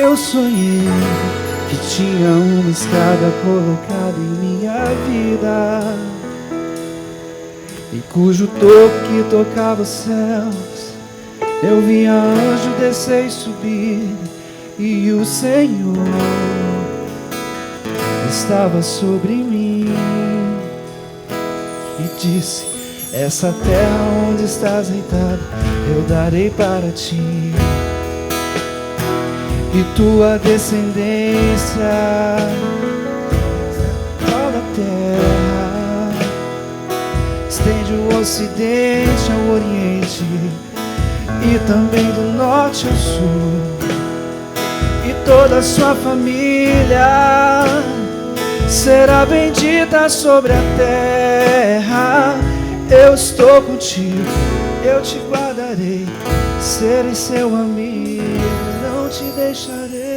Eu sonhei que tinha uma escada colocada em minha vida, e cujo topo que tocava os céus, eu via anjo descer e subir, e o Senhor estava sobre mim e disse: essa terra onde estás deitado eu darei para ti e tua descendência toda a terra, estende o ocidente ao oriente e também do norte ao sul, e toda a sua família será bendita sobre a terra. Eu estou contigo, eu te guardarei, serei seu amigo, não te deixarei.